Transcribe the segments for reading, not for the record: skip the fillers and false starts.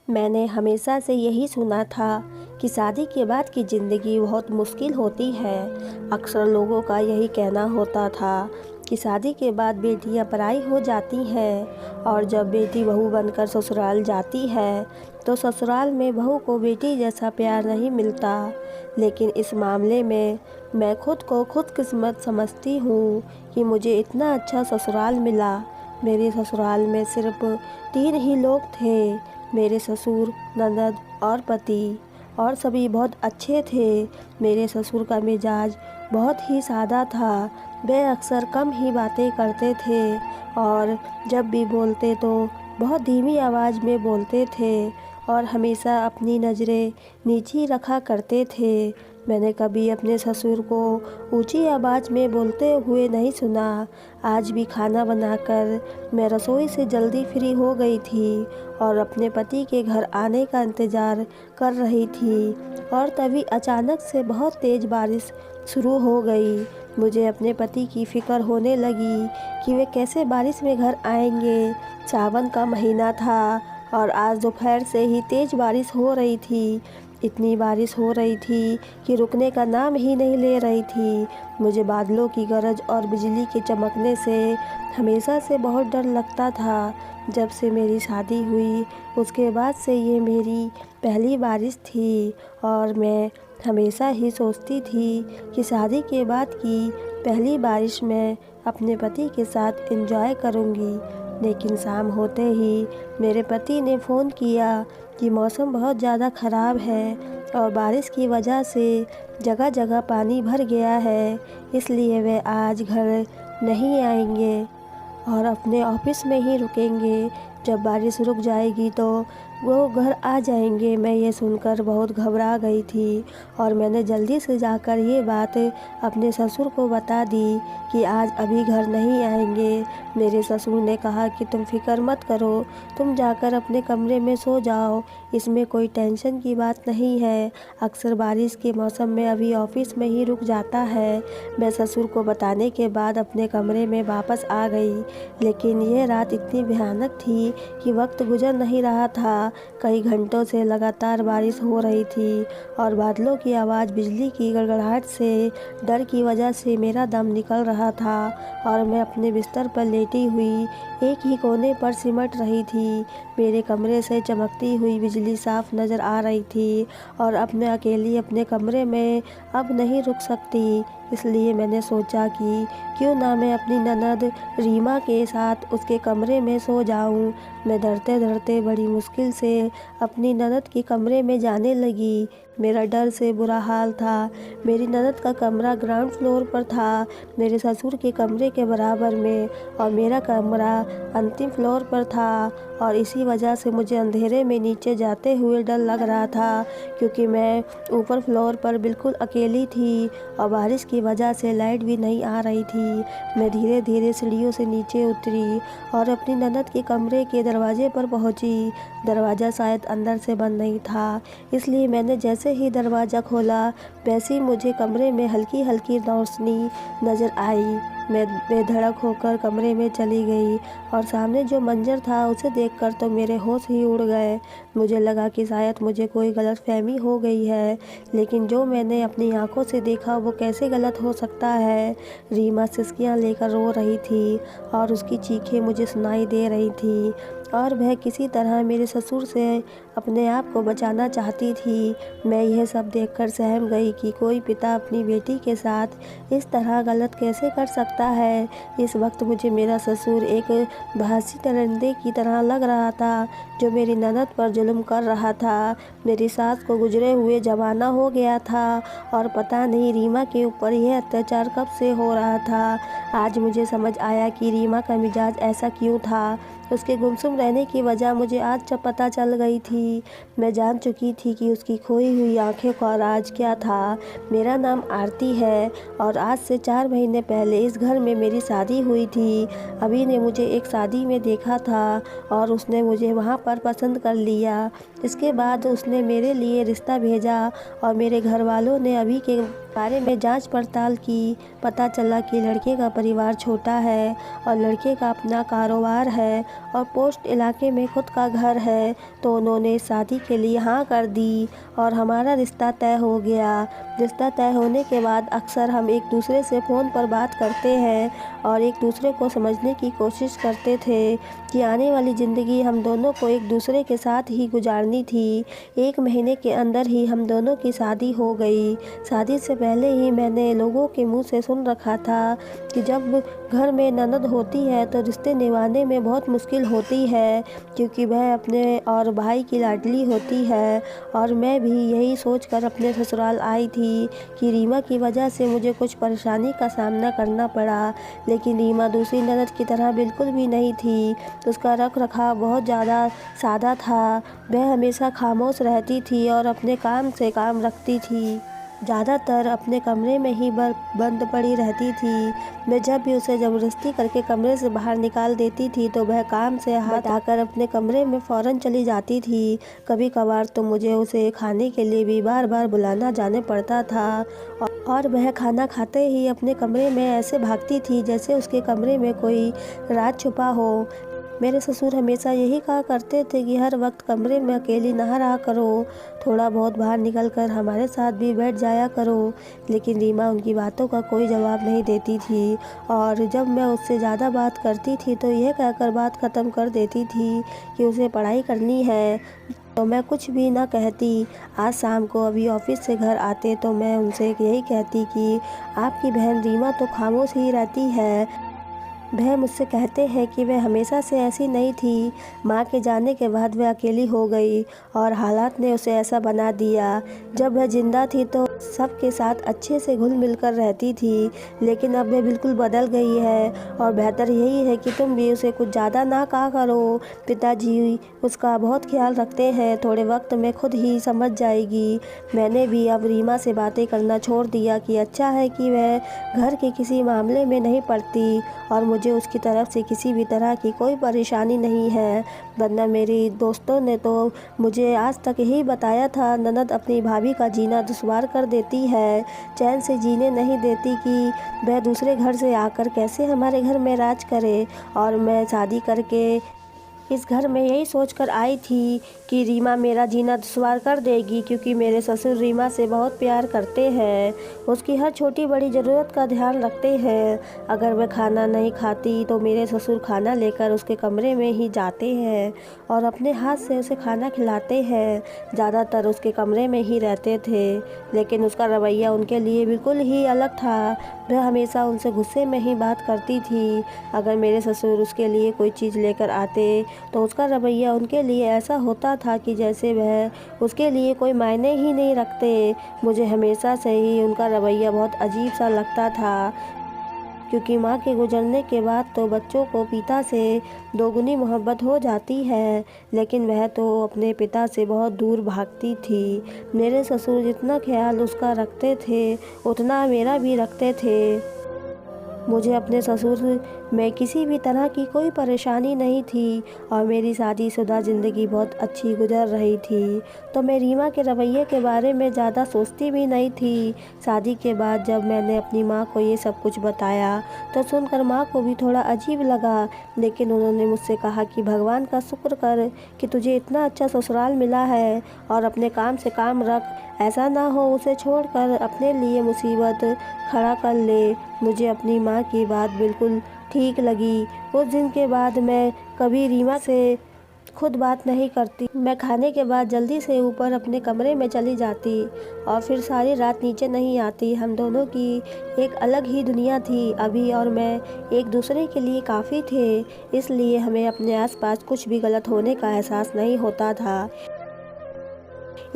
मैंने हमेशा से यही सुना था कि शादी के बाद की ज़िंदगी बहुत मुश्किल होती है। अक्सर लोगों का यही कहना होता था कि शादी के बाद बेटियां पराई हो जाती हैं और जब बेटी बहू बनकर ससुराल जाती है तो ससुराल में बहू को बेटी जैसा प्यार नहीं मिलता। लेकिन इस मामले में मैं खुद को खुशकिस्मत समझती हूँ कि मुझे इतना अच्छा ससुराल मिला। मेरे ससुराल में सिर्फ 3 ही लोग थे, मेरे ससुर, ननद और पति, और सभी बहुत अच्छे थे। मेरे ससुर का मिजाज बहुत ही सादा था। वे अक्सर कम ही बातें करते थे और जब भी बोलते तो बहुत धीमी आवाज़ में बोलते थे और हमेशा अपनी नज़रें नीची रखा करते थे। मैंने कभी अपने ससुर को ऊंची आवाज़ में बोलते हुए नहीं सुना। आज भी खाना बनाकर मैं रसोई से जल्दी फ्री हो गई थी और अपने पति के घर आने का इंतज़ार कर रही थी और तभी अचानक से बहुत तेज़ बारिश शुरू हो गई। मुझे अपने पति की फ़िक्र होने लगी कि वे कैसे बारिश में घर आएंगे। सावन का महीना था और आज दोपहर से ही तेज़ बारिश हो रही थी। इतनी बारिश हो रही थी कि रुकने का नाम ही नहीं ले रही थी। मुझे बादलों की गरज और बिजली के चमकने से हमेशा से बहुत डर लगता था। जब से मेरी शादी हुई उसके बाद से ये मेरी पहली बारिश थी और मैं हमेशा ही सोचती थी कि शादी के बाद की पहली बारिश मैं अपने पति के साथ एंजॉय करूँगी। लेकिन शाम होते ही मेरे पति ने फ़ोन किया कि मौसम बहुत ज़्यादा ख़राब है और बारिश की वजह से जगह जगह पानी भर गया है, इसलिए वे आज घर नहीं आएंगे और अपने ऑफिस में ही रुकेंगे। जब बारिश रुक जाएगी तो वो घर आ जाएंगे। मैं ये सुनकर बहुत घबरा गई थी और मैंने जल्दी से जाकर ये बात अपने ससुर को बता दी कि आज अभी घर नहीं आएंगे। मेरे ससुर ने कहा कि तुम फिक्र मत करो, तुम जाकर अपने कमरे में सो जाओ, इसमें कोई टेंशन की बात नहीं है। अक्सर बारिश के मौसम में अभी ऑफिस में ही रुक जाता है। मैं ससुर को बताने के बाद अपने कमरे में वापस आ गई। लेकिन ये रात इतनी भयानक थी कि वक्त गुजर नहीं रहा था। कई घंटों से लगातार बारिश हो रही थी और बादलों की आवाज़, बिजली की गड़गड़ाहट से डर की वजह से मेरा दम निकल रहा था और मैं अपने बिस्तर पर लेटी हुई एक ही कोने पर सिमट रही थी। मेरे कमरे से चमकती हुई बिजली साफ नज़र आ रही थी और अब मैं अकेली अपने कमरे में अब नहीं रुक सकती। इसलिए मैंने सोचा कि क्यों ना मैं अपनी ननद रीमा के साथ उसके कमरे में सो जाऊं। मैं डरते डरते बड़ी मुश्किल से अपनी ननद के कमरे में जाने लगी। मेरा डर से बुरा हाल था। मेरी ननद का कमरा ग्राउंड फ्लोर पर था, मेरे ससुर के कमरे के बराबर में, और मेरा कमरा अंतिम फ्लोर पर था और इसी वजह से मुझे अंधेरे में नीचे जाते हुए डर लग रहा था क्योंकि मैं ऊपर फ्लोर पर बिल्कुल अकेली थी और बारिश की वजह से लाइट भी नहीं आ रही थी। मैं धीरे धीरे सीढ़ियों से नीचे उतरी और अपनी ननद के कमरे के दरवाजे पर पहुंची। दरवाज़ा शायद अंदर से बंद नहीं था, इसलिए मैंने जैसे ही दरवाज़ा खोला वैसे ही मुझे कमरे में हल्की हल्की रोशनी नज़र आई। मैं बेधड़क होकर कमरे में चली गई और सामने जो मंजर था उसे देखकर तो मेरे होश ही उड़ गए। मुझे लगा कि शायद मुझे कोई गलतफहमी हो गई है, लेकिन जो मैंने अपनी आंखों से देखा वो कैसे गलत हो सकता है। रीमा सिसकियां लेकर रो रही थी और उसकी चीखें मुझे सुनाई दे रही थी और वह किसी तरह मेरे ससुर से अपने आप को बचाना चाहती थी। मैं यह सब देखकर सहम गई कि कोई पिता अपनी बेटी के साथ इस तरह गलत कैसे कर सकता है। इस वक्त मुझे मेरा ससुर एक बहसी दरिंदे की तरह लग रहा था जो मेरी ननद पर जुल्म कर रहा था। मेरी सास को गुजरे हुए ज़माना हो गया था और पता नहीं रीमा के ऊपर यह अत्याचार कब से हो रहा था। आज मुझे समझ आया कि रीमा का मिजाज ऐसा क्यों था। उसके गुमसुम रहने की वजह मुझे आज जब पता चल गई थी। मैं जान चुकी थी कि उसकी खोई हुई आंखें का राज क्या था। मेरा नाम आरती है और आज से 4 महीने पहले इस घर में मेरी शादी हुई थी। अभी ने मुझे एक शादी में देखा था और उसने मुझे वहाँ पर पसंद कर लिया। इसके बाद उसने मेरे लिए रिश्ता भेजा और मेरे घर वालों ने अभी के बारे में जांच पड़ताल की। पता चला कि लड़के का परिवार छोटा है और लड़के का अपना कारोबार है और पोस्ट इलाके में खुद का घर है। तो उन्होंने शादी के लिए हाँ कर दी और हमारा रिश्ता तय हो गया। रिश्ता तय होने के बाद अक्सर हम एक दूसरे से फ़ोन पर बात करते हैं और एक दूसरे को समझने की कोशिश करते थे कि आने वाली ज़िंदगी हम दोनों को एक दूसरे के साथ ही गुजारनी थी। 1 महीने के अंदर ही हम दोनों की शादी हो गई। शादी से पहले ही मैंने लोगों के मुंह से सुन रखा था कि जब घर में ननद होती है तो रिश्ते निभाने में बहुत मुश्किल होती है, क्योंकि वह अपने और भाई की लाडली होती है। और मैं भी यही सोचकर अपने ससुराल आई थी कि रीमा की वजह से मुझे कुछ परेशानी का सामना करना पड़ा, लेकिन रीमा दूसरी ननद की तरह बिल्कुल भी नहीं थी। उसका रख रखाव बहुत ज़्यादा सादा था। वह हमेशा खामोश रहती थी और अपने काम से काम रखती थी। ज़्यादातर अपने कमरे में ही बंद पड़ी रहती थी। मैं जब भी उसे ज़बरदस्ती करके कमरे से बाहर निकाल देती थी तो वह काम से हाथ आकर अपने कमरे में फ़ौरन चली जाती थी। कभी कभार तो मुझे उसे खाने के लिए भी बार बार बुलाना जाने पड़ता था और वह खाना खाते ही अपने कमरे में ऐसे भागती थी जैसे उसके कमरे में कोई राज छुपा हो। मेरे ससुर हमेशा यही कहा करते थे कि हर वक्त कमरे में अकेली ना रहा करो, थोड़ा बहुत बाहर निकल कर हमारे साथ भी बैठ जाया करो। लेकिन रीमा उनकी बातों का कोई जवाब नहीं देती थी और जब मैं उससे ज़्यादा बात करती थी तो यह कहकर बात ख़त्म कर देती थी कि उसे पढ़ाई करनी है, तो मैं कुछ भी ना कहती। आज शाम को अभी ऑफिस से घर आते तो मैं उनसे यही कहती कि आपकी बहन रीमा तो खामोश ही रहती है। वह मुझसे कहते हैं कि वह हमेशा से ऐसी नहीं थी, माँ के जाने के बाद वह अकेली हो गई और हालात ने उसे ऐसा बना दिया। जब वह जिंदा थी तो सबके साथ अच्छे से घुल मिल कर रहती थी, लेकिन अब वह बिल्कुल बदल गई है और बेहतर यही है कि तुम भी उसे कुछ ज़्यादा ना कहा करो। पिताजी उसका बहुत ख्याल रखते हैं, थोड़े वक्त में खुद ही समझ जाएगी। मैंने भी अब रीमा से बातें करना छोड़ दिया कि अच्छा है कि वह घर के किसी मामले में नहीं पड़ती और मुझे उसकी तरफ से किसी भी तरह की कोई परेशानी नहीं है। वरना मेरी दोस्तों ने तो मुझे आज तक यही बताया था, ननद अपनी भाभी का जीना दुश्वार कर देती है, चैन से जीने नहीं देती कि वह दूसरे घर से आकर कैसे हमारे घर में राज करे। और मैं शादी करके इस घर में यही सोचकर आई थी कि रीमा मेरा जीना दुश्वार कर देगी, क्योंकि मेरे ससुर रीमा से बहुत प्यार करते हैं, उसकी हर छोटी बड़ी ज़रूरत का ध्यान रखते हैं। अगर वह खाना नहीं खाती तो मेरे ससुर खाना लेकर उसके कमरे में ही जाते हैं और अपने हाथ से उसे खाना खिलाते हैं। ज़्यादातर उसके कमरे में ही रहते थे, लेकिन उसका रवैया उनके लिए बिल्कुल ही अलग था। वह हमेशा उनसे गुस्से में ही बात करती थी। अगर मेरे ससुर उसके लिए कोई चीज़ लेकर आते तो उसका रवैया उनके लिए ऐसा होता था कि जैसे वह उसके लिए कोई मायने ही नहीं रखते। मुझे हमेशा से ही उनका रवैया बहुत अजीब सा लगता था, क्योंकि माँ के गुजरने के बाद तो बच्चों को पिता से दोगुनी मोहब्बत हो जाती है, लेकिन वह तो अपने पिता से बहुत दूर भागती थी। मेरे ससुर जितना ख्याल उसका रखते थे उतना मेरा भी रखते थे। मुझे अपने ससुर में किसी भी तरह की कोई परेशानी नहीं थी और मेरी शादीशुदा ज़िंदगी बहुत अच्छी गुजर रही थी, तो मैं रीमा के रवैये के बारे में ज़्यादा सोचती भी नहीं थी। शादी के बाद जब मैंने अपनी माँ को ये सब कुछ बताया तो सुनकर माँ को भी थोड़ा अजीब लगा, लेकिन उन्होंने मुझसे कहा कि भगवान का शुक्र कर कि तुझे इतना अच्छा ससुराल मिला है और अपने काम से काम रख, ऐसा ना हो उसे छोड़कर अपने लिए मुसीबत खड़ा कर ले। मुझे अपनी माँ की बात बिल्कुल ठीक लगी। उस दिन के बाद मैं कभी रीमा से खुद बात नहीं करती। मैं खाने के बाद जल्दी से ऊपर अपने कमरे में चली जाती और फिर सारी रात नीचे नहीं आती। हम दोनों की एक अलग ही दुनिया थी। अभी और मैं एक दूसरे के लिए काफ़ी थे, इसलिए हमें अपने आसपास कुछ भी गलत होने का एहसास नहीं होता था।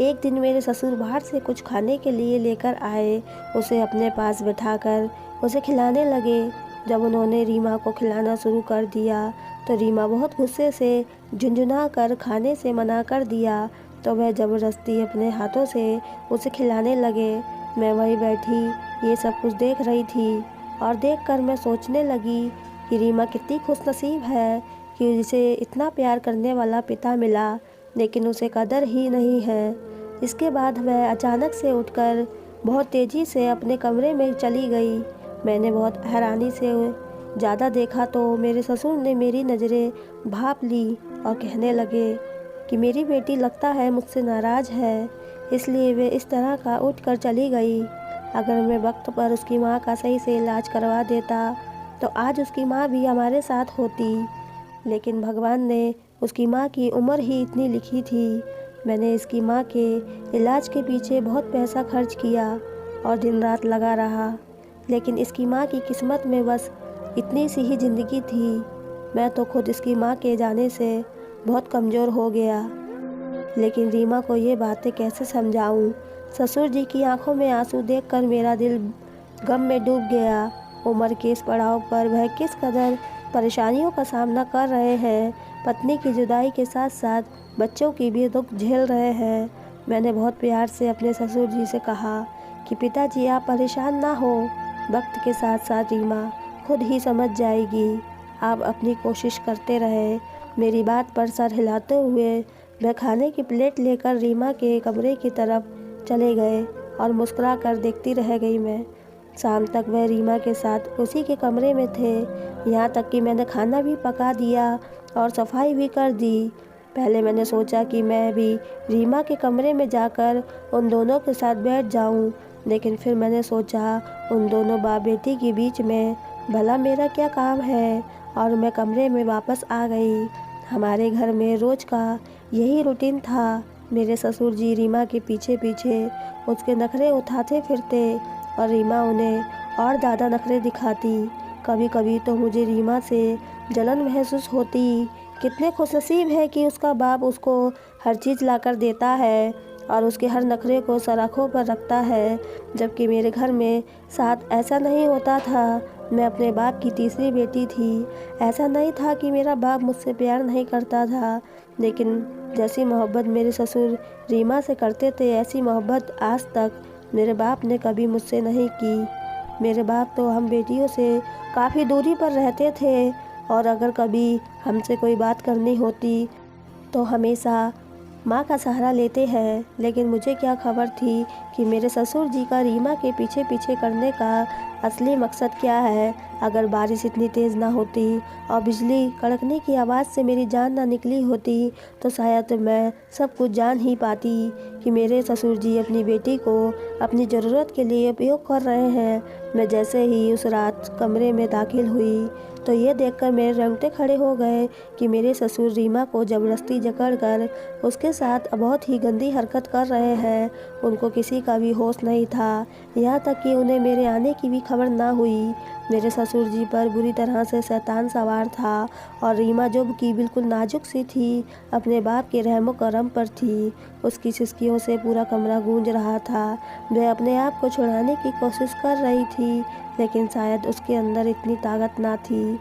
एक दिन मेरे ससुर बाहर से कुछ खाने के लिए लेकर आए। उसे अपने पास बिठाकर उसे खिलाने लगे। जब उन्होंने रीमा को खिलाना शुरू कर दिया तो रीमा बहुत गुस्से से झुंझुना कर खाने से मना कर दिया, तो वह ज़बरदस्ती अपने हाथों से उसे खिलाने लगे। मैं वहीं बैठी ये सब कुछ देख रही थी और देखकर मैं सोचने लगी कि रीमा कितनी खुशनसीब है कि उसे इतना प्यार करने वाला पिता मिला, लेकिन उसे कदर ही नहीं है। इसके बाद वह अचानक से उठकर बहुत तेज़ी से अपने कमरे में चली गई। मैंने बहुत हैरानी से ज़्यादा देखा तो मेरे ससुर ने मेरी नज़रें भांप ली और कहने लगे कि मेरी बेटी लगता है मुझसे नाराज़ है, इसलिए वे इस तरह का उठकर चली गई। अगर मैं वक्त पर उसकी माँ का सही से इलाज करवा देता तो आज उसकी माँ भी हमारे साथ होती, लेकिन भगवान ने उसकी माँ की उम्र ही इतनी लिखी थी। मैंने इसकी माँ के इलाज के पीछे बहुत पैसा खर्च किया और दिन रात लगा रहा, लेकिन इसकी माँ की किस्मत में बस इतनी सी ही ज़िंदगी थी। मैं तो खुद इसकी माँ के जाने से बहुत कमज़ोर हो गया, लेकिन रीमा को ये बातें कैसे समझाऊं। ससुर जी की आंखों में आंसू देखकर मेरा दिल गम में डूब गया। उम्र के इस पड़ाव पर वह किस कदर परेशानियों का सामना कर रहे हैं। पत्नी की जुदाई के साथ साथ बच्चों की भी दुख झेल रहे हैं। मैंने बहुत प्यार से अपने ससुर जी से कहा कि पिताजी आप परेशान ना हो, वक्त के साथ साथ रीमा खुद ही समझ जाएगी, आप अपनी कोशिश करते रहे। मेरी बात पर सर हिलाते हुए वह खाने की प्लेट लेकर रीमा के कमरे की तरफ चले गए और मुस्कुरा कर देखती रह गई। मैं शाम तक वह रीमा के साथ उसी के कमरे में थे, यहाँ तक कि मैंने खाना भी पका दिया और सफाई भी कर दी। पहले मैंने सोचा कि मैं भी रीमा के कमरे में जाकर उन दोनों के साथ बैठ जाऊं, लेकिन फिर मैंने सोचा उन दोनों बाप बेटी के बीच में भला मेरा क्या काम है, और मैं कमरे में वापस आ गई। हमारे घर में रोज़ का यही रूटीन था। मेरे ससुर जी रीमा के पीछे पीछे उसके नखरे उठाते फिरते और रीमा उन्हें और ज़्यादा नखरे दिखाती। कभी कभी तो मुझे रीमा से जलन महसूस होती। कितने खुशनसीब है कि उसका बाप उसको हर चीज़ लाकर देता है और उसके हर नखरे को सर आँखों पर रखता है, जबकि मेरे घर में साथ ऐसा नहीं होता था। मैं अपने बाप की तीसरी बेटी थी। ऐसा नहीं था कि मेरा बाप मुझसे प्यार नहीं करता था, लेकिन जैसी मोहब्बत मेरे ससुर रीमा से करते थे, ऐसी मोहब्बत आज तक मेरे बाप ने कभी मुझसे नहीं की। मेरे बाप तो हम बेटियों से काफ़ी दूरी पर रहते थे, और अगर कभी हमसे कोई बात करनी होती तो हमेशा माँ का सहारा लेते हैं। लेकिन मुझे क्या खबर थी कि मेरे ससुर जी का रीमा के पीछे पीछे करने का असली मकसद क्या है। अगर बारिश इतनी तेज़ ना होती और बिजली कड़कने की आवाज़ से मेरी जान ना निकली होती तो शायद मैं सब कुछ जान ही पाती कि मेरे ससुर जी अपनी बेटी को अपनी ज़रूरत के लिए उपयोग कर रहे हैं। मैं जैसे ही उस रात कमरे में दाखिल हुई तो ये देखकर मेरे रोंगटे खड़े हो गए कि मेरे ससुर रीमा को ज़बरदस्ती जकड़कर उसके साथ बहुत ही गंदी हरकत कर रहे हैं। उनको किसी का भी होश नहीं था, यहाँ तक कि उन्हें मेरे आने की भी खबर ना हुई। मेरे ससुर जी पर बुरी तरह से शैतान सवार था, और रीमा जो कि बिल्कुल नाजुक सी थी, अपने बाप के रहमो करम पर थी। उसकी सिसकियों से पूरा कमरा गूंज रहा था। वह अपने आप को छुड़ाने की कोशिश कर रही थी, लेकिन शायद उसके अंदर इतनी ताकत ना थी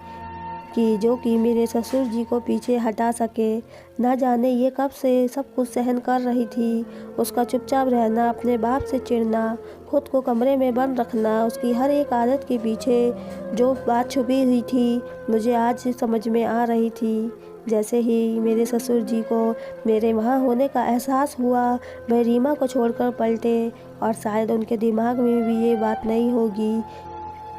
कि जो कि मेरे ससुर जी को पीछे हटा सके। ना जाने ये कब से सब कुछ सहन कर रही थी। उसका चुपचाप रहना, अपने बाप से चिढ़ना, खुद को कमरे में बंद रखना, उसकी हर एक आदत के पीछे जो बात छुपी हुई थी मुझे आज समझ में आ रही थी। जैसे ही मेरे ससुर जी को मेरे वहाँ होने का एहसास हुआ, वह रीमा को छोड़कर पलटे, और शायद उनके दिमाग में भी ये बात नहीं होगी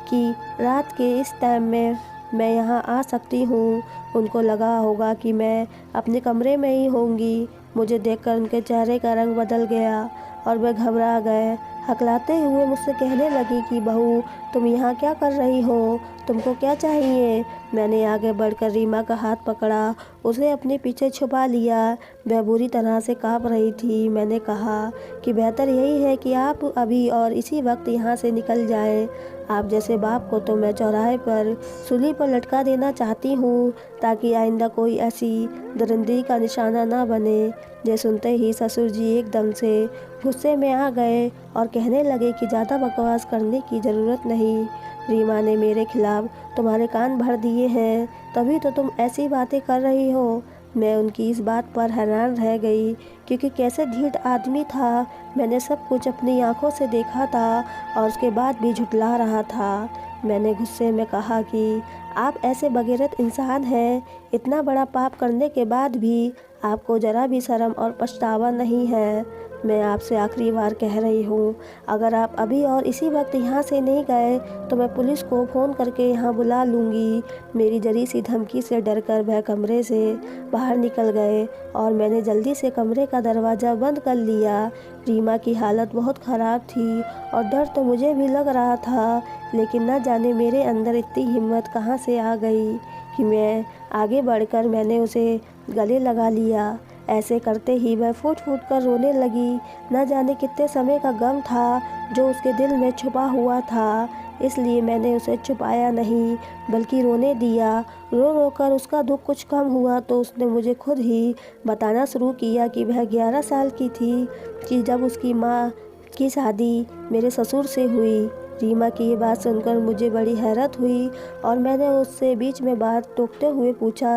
कि रात के इस टाइम में मैं यहाँ आ सकती हूँ। उनको लगा होगा कि मैं अपने कमरे में ही होंगी। मुझे देखकर उनके चेहरे का रंग बदल गया और वे घबरा गए। हकलाते हुए मुझसे कहने लगी कि बहू, तुम यहाँ क्या कर रही हो, तुमको क्या चाहिए। मैंने आगे बढ़कर रीमा का हाथ पकड़ा, उसे अपने पीछे छुपा लिया। वह बुरी तरह से काँप रही थी। मैंने कहा कि बेहतर यही है कि आप अभी और इसी वक्त यहाँ से निकल जाएं। आप जैसे बाप को तो मैं चौराहे पर सूली पर लटका देना चाहती हूँ, ताकि आइंदा कोई ऐसी दरिंदगी का निशाना ना बने। ये सुनते ही ससुर जी एकदम से गुस्से में आ गए और कहने लगे कि ज़्यादा बकवास करने की ज़रूरत नहीं। रीमा ने मेरे खिलाफ तुम्हारे कान भर दिए हैं, तभी तो तुम ऐसी बातें कर रही हो। मैं उनकी इस बात पर हैरान रह गई, क्योंकि कैसे ढीठ आदमी था। मैंने सब कुछ अपनी आंखों से देखा था और उसके बाद भी झुठला रहा था। मैंने गुस्से में कहा कि आप ऐसे बगैरत इंसान हैं, इतना बड़ा पाप करने के बाद भी आपको ज़रा भी शर्म और पछतावा नहीं है? मैं आपसे आखिरी बार कह रही हूँ, अगर आप अभी और इसी वक्त यहाँ से नहीं गए तो मैं पुलिस को फ़ोन करके यहाँ बुला लूँगी। मेरी जरी सी धमकी से डरकर वह कमरे से बाहर निकल गए और मैंने जल्दी से कमरे का दरवाज़ा बंद कर लिया। रीमा की हालत बहुत ख़राब थी और डर तो मुझे भी लग रहा था, लेकिन न जाने मेरे अंदर इतनी हिम्मत कहाँ से आ गई कि मैं आगे बढ़कर मैंने उसे गले लगा लिया। ऐसे करते ही वह फूट फूट कर रोने लगी। न जाने कितने समय का गम था जो उसके दिल में छुपा हुआ था, इसलिए मैंने उसे छुपाया नहीं बल्कि रोने दिया। रो रो कर उसका दुख कुछ कम हुआ तो उसने मुझे खुद ही बताना शुरू किया कि वह 11 साल की थी कि जब उसकी माँ की शादी मेरे ससुर से हुई। रीमा की ये बात सुनकर मुझे बड़ी हैरत हुई और मैंने उससे बीच में बात टोकते हुए पूछा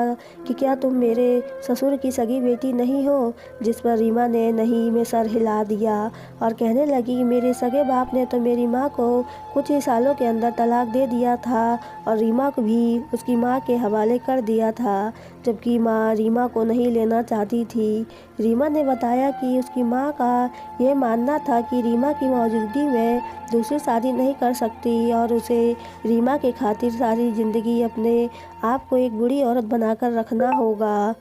कि क्या तुम मेरे ससुर की सगी बेटी नहीं हो? जिस पर रीमा ने नहीं में सर हिला दिया और कहने लगी, मेरे सगे बाप ने तो मेरी माँ को कुछ ही सालों के अंदर तलाक दे दिया था और रीमा को भी उसकी माँ के हवाले कर दिया था, जबकि माँ रीमा को नहीं लेना चाहती थी। रीमा ने बताया कि उसकी माँ का यह मानना था कि रीमा की मौजूदगी में दूसरी शादी नहीं कर सकती और उसे रीमा के खातिर सारी ज़िंदगी अपने आप को एक बुरी औरत बनाकर रखना होगा,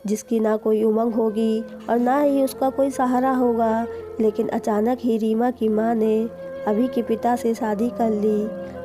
जिसकी ना कोई उमंग होगी और ना ही उसका कोई सहारा होगा। लेकिन अचानक ही रीमा की माँ ने अभी के पिता से शादी कर ली।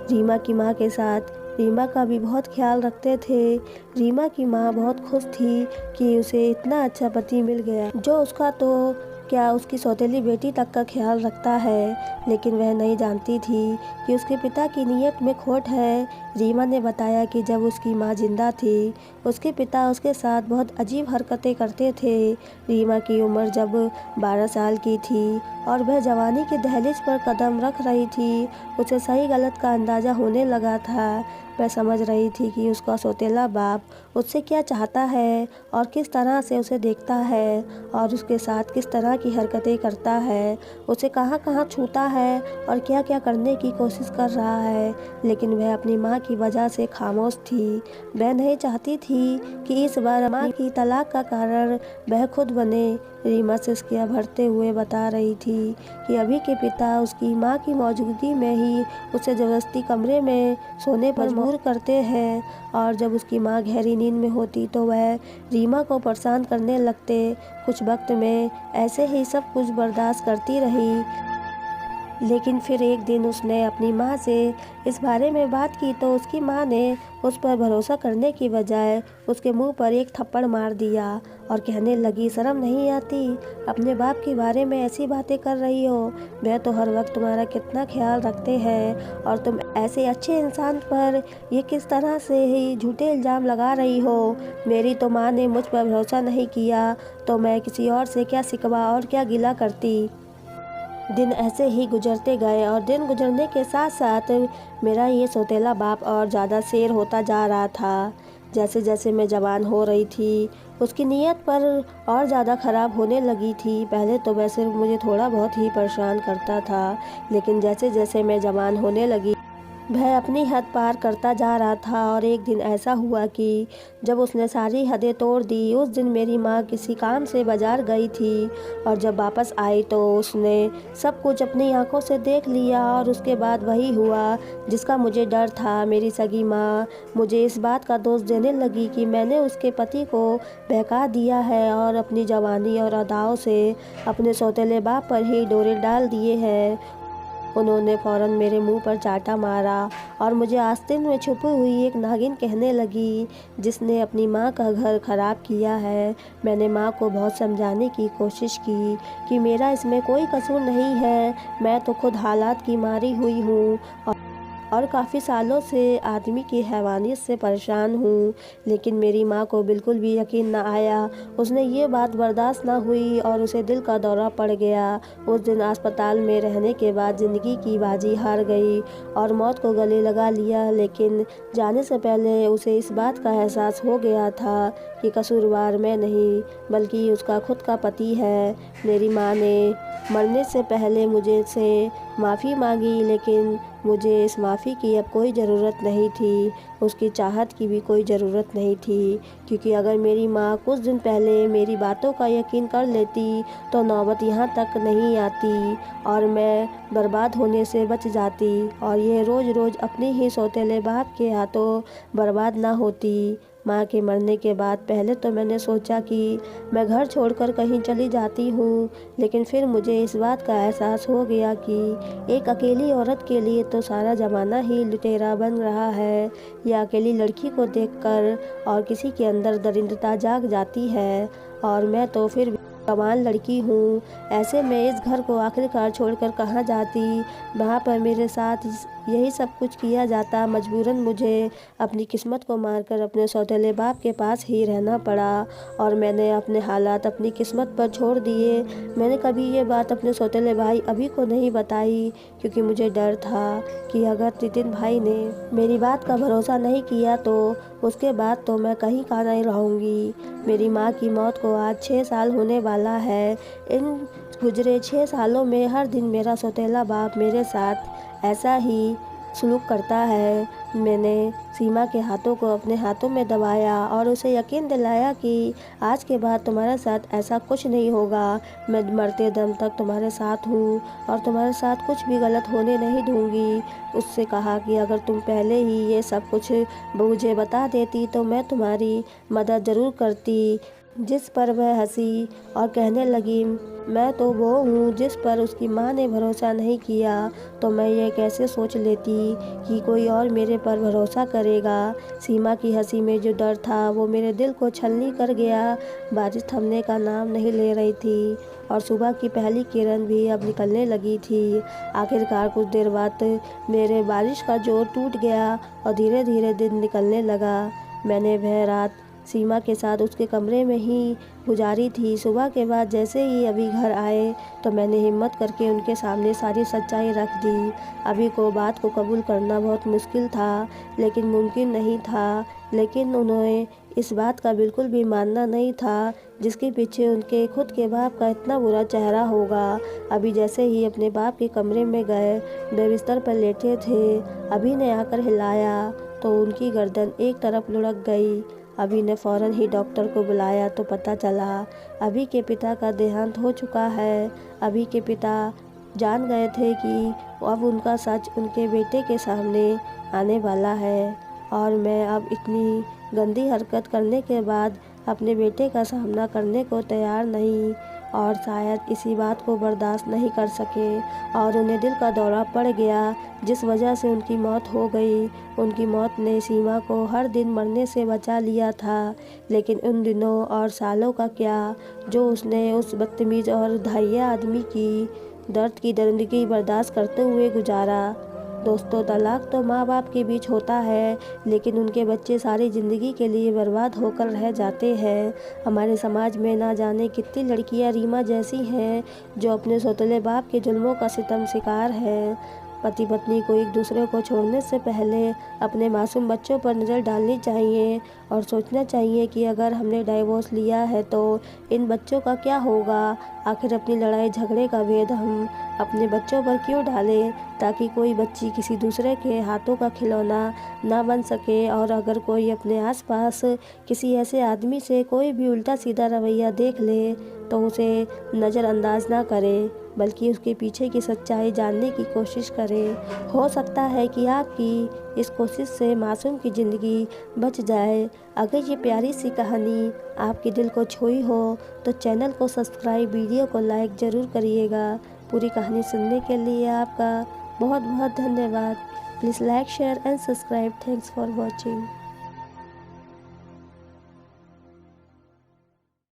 रीमा की माँ के साथ रीमा का भी बहुत ख्याल रखते थे। रीमा की माँ बहुत खुश थी कि उसे इतना अच्छा पति मिल गया जो उसका तो क्या उसकी सौतेली बेटी तक का ख्याल रखता है, लेकिन वह नहीं जानती थी कि उसके पिता की नीयत में खोट है। रीमा ने बताया कि जब उसकी माँ जिंदा थी उसके पिता उसके साथ बहुत अजीब हरकतें करते थे। रीमा की उम्र जब 12 साल की थी और वह जवानी के दहलीज पर कदम रख रही थी, उसे सही गलत का अंदाज़ा होने लगा था। वह समझ रही थी कि उसका सौतेला बाप उससे क्या चाहता है और किस तरह से उसे देखता है और उसके साथ किस तरह की हरकतें करता है, उसे कहाँ कहाँ छूता है और क्या क्या करने की कोशिश कर रहा है। लेकिन वह अपनी माँ की वजह से खामोश थी। वह नहीं चाहती थी कि इस बार माँ की तलाक का कारण वह खुद बने। रीमा सिसकियाँ भरते हुए बता रही थी कि अभी के पिता उसकी माँ की मौजूदगी में ही उसे ज़बरदस्ती कमरे में सोने पर मजबूर करते हैं और जब उसकी माँ गहरी नींद में होती तो वह रीमा को परेशान करने लगते। कुछ वक्त में ऐसे ही सब कुछ बर्दाश्त करती रही, लेकिन फिर एक दिन उसने अपनी माँ से इस बारे में बात की तो उसकी माँ ने उस पर भरोसा करने की बजाय उसके मुंह पर एक थप्पड़ मार दिया और कहने लगी, शर्म नहीं आती? अपने बाप के बारे में ऐसी बातें कर रही हो? वह तो हर वक्त तुम्हारा कितना ख्याल रखते हैं और तुम ऐसे अच्छे इंसान पर ये किस तरह से ही झूठे इल्ज़ाम लगा रही हो? मेरी तो माँ ने मुझ पर भरोसा नहीं किया तो मैं किसी और से क्या शिकवा और क्या गिला करती। दिन ऐसे ही गुजरते गए और दिन गुजरने के साथ साथ मेरा ये सौतेला बाप और ज़्यादा शेर होता जा रहा था। जैसे जैसे मैं जवान हो रही थी उसकी नीयत पर और ज़्यादा ख़राब होने लगी थी। पहले तो वह सिर्फ मुझे थोड़ा बहुत ही परेशान करता था, लेकिन जैसे जैसे मैं जवान होने लगी वह अपनी हद पार करता जा रहा था और एक दिन ऐसा हुआ कि जब उसने सारी हदें तोड़ दी। उस दिन मेरी माँ किसी काम से बाज़ार गई थी और जब वापस आई तो उसने सब कुछ अपनी आंखों से देख लिया और उसके बाद वही हुआ जिसका मुझे डर था। मेरी सगी माँ मुझे इस बात का दोष देने लगी कि मैंने उसके पति को बहका दिया है और अपनी जवानी और अदाओं से अपने सौतेले बाप पर ही डोरे डाल दिए हैं। उन्होंने फ़ौरन मेरे मुंह पर चाटा मारा और मुझे आस्तीन में छुपी हुई एक नागिन कहने लगी जिसने अपनी माँ का घर खराब किया है। मैंने माँ को बहुत समझाने की कोशिश की कि मेरा इसमें कोई कसूर नहीं है, मैं तो खुद हालात की मारी हुई हूँ और काफ़ी सालों से आदमी की हैवानियत से परेशान हूँ। लेकिन मेरी माँ को बिल्कुल भी यकीन न आया। उसने ये बात बर्दाश्त ना हुई और उसे दिल का दौरा पड़ गया। उस दिन अस्पताल में रहने के बाद ज़िंदगी की बाजी हार गई और मौत को गले लगा लिया। लेकिन जाने से पहले उसे इस बात का एहसास हो गया था कि कसूरवार मैं नहीं बल्कि उसका खुद का पति है। मेरी माँ ने मरने से पहले मुझसे माफ़ी मांगी, लेकिन मुझे इस माफ़ी की अब कोई ज़रूरत नहीं थी, उसकी चाहत की भी कोई ज़रूरत नहीं थी, क्योंकि अगर मेरी माँ कुछ दिन पहले मेरी बातों का यकीन कर लेती तो नौबत यहाँ तक नहीं आती और मैं बर्बाद होने से बच जाती और ये रोज़ रोज़ अपने ही सौतेले बाप के हाथों बर्बाद ना होती। माँ के मरने के बाद पहले तो मैंने सोचा कि मैं घर छोड़कर कहीं चली जाती हूँ, लेकिन फिर मुझे इस बात का एहसास हो गया कि एक अकेली औरत के लिए तो सारा ज़माना ही लुटेरा बन रहा है। या अकेली लड़की को देखकर और किसी के अंदर दरिंदता जाग जाती है, और मैं तो फिर भी कमाल लड़की हूँ। ऐसे में इस घर को आखिरकार छोड़कर कहाँ जाती। वहाँ पर मेरे साथ यही सब कुछ किया जाता। मजबूरन मुझे अपनी किस्मत को मारकर अपने सौतेले बाप के पास ही रहना पड़ा और मैंने अपने हालात अपनी किस्मत पर छोड़ दिए। मैंने कभी ये बात अपने सौतेले भाई अभी को नहीं बताई, क्योंकि मुझे डर था कि अगर नितिन भाई ने मेरी बात का भरोसा नहीं किया तो उसके बाद तो मैं कहीं का नहीं रहूँगी। मेरी माँ की मौत को आज 6 साल होने वाला है। इन गुजरे 6 सालों में हर दिन मेरा सौतेला बाप मेरे साथ ऐसा ही सलूक करता है। मैंने सीमा के हाथों को अपने हाथों में दबाया और उसे यकीन दिलाया कि आज के बाद तुम्हारे साथ ऐसा कुछ नहीं होगा। मैं मरते दम तक तुम्हारे साथ हूँ और तुम्हारे साथ कुछ भी गलत होने नहीं दूँगी। उससे कहा कि अगर तुम पहले ही ये सब कुछ मुझे बता देती तो मैं तुम्हारी मदद ज़रूर करती। जिस पर वह हंसी और कहने लगी, मैं तो वो हूँ जिस पर उसकी माँ ने भरोसा नहीं किया, तो मैं ये कैसे सोच लेती कि कोई और मेरे पर भरोसा करेगा। सीमा की हंसी में जो डर था वो मेरे दिल को छलनी कर गया। बारिश थमने का नाम नहीं ले रही थी और सुबह की पहली किरण भी अब निकलने लगी थी। आखिरकार कुछ देर बाद मेरे बारिश का जोर टूट गया और धीरे धीरे दिन निकलने लगा। मैंने वह रात सीमा के साथ उसके कमरे में ही गुजारी थी। सुबह के बाद जैसे ही अभी घर आए तो मैंने हिम्मत करके उनके सामने सारी सच्चाई रख दी। अभी को बात को कबूल करना बहुत मुश्किल था, लेकिन मुमकिन नहीं था। लेकिन उन्हें इस बात का बिल्कुल भी मानना नहीं था जिसके पीछे उनके खुद के बाप का इतना बुरा चेहरा होगा। अभी जैसे ही अपने बाप के कमरे में गए, वे बिस्तर पर लेटे थे। अभी ने आकर हिलाया तो उनकी गर्दन एक तरफ लुढ़क गई। अभी ने फ़ौरन ही डॉक्टर को बुलाया तो पता चला अभी के पिता का देहांत हो चुका है। अभी के पिता जान गए थे कि अब उनका सच उनके बेटे के सामने आने वाला है और मैं अब इतनी गंदी हरकत करने के बाद अपने बेटे का सामना करने को तैयार नहीं और शायद इसी बात को बर्दाश्त नहीं कर सके और उन्हें दिल का दौरा पड़ गया, जिस वजह से उनकी मौत हो गई। उनकी मौत ने सीमा को हर दिन मरने से बचा लिया था, लेकिन उन दिनों और सालों का क्या जो उसने उस बदतमीज़ और घायल आदमी की दर्द की दरिंदगी बर्दाश्त करते हुए गुजारा। दोस्तों, तलाक तो माँ बाप के बीच होता है, लेकिन उनके बच्चे सारी ज़िंदगी के लिए बर्बाद होकर रह जाते हैं। हमारे समाज में ना जाने कितनी लड़कियाँ रीमा जैसी हैं जो अपने सौतेले बाप के जुल्मों का सितम शिकार हैं। पति पत्नी को एक दूसरे को छोड़ने से पहले अपने मासूम बच्चों पर नज़र डालनी चाहिए और सोचना चाहिए कि अगर हमने डाइवोर्स लिया है तो इन बच्चों का क्या होगा। आखिर अपनी लड़ाई झगड़े का भेद हम अपने बच्चों पर क्यों डालें, ताकि कोई बच्ची किसी दूसरे के हाथों का खिलौना ना बन सके। और अगर कोई अपने आसपास किसी ऐसे आदमी से कोई भी उल्टा सीधा रवैया देख ले तो उसे नज़रअंदाज ना करे, बल्कि उसके पीछे की सच्चाई जानने की कोशिश करें। हो सकता है कि आपकी इस कोशिश से मासूम की ज़िंदगी बच जाए। अगर ये प्यारी सी कहानी आपके दिल को छुई हो तो चैनल को सब्सक्राइब, वीडियो को लाइक ज़रूर करिएगा। पूरी कहानी सुनने के लिए आपका बहुत बहुत धन्यवाद। Please like, share and subscribe. Thanks for watching.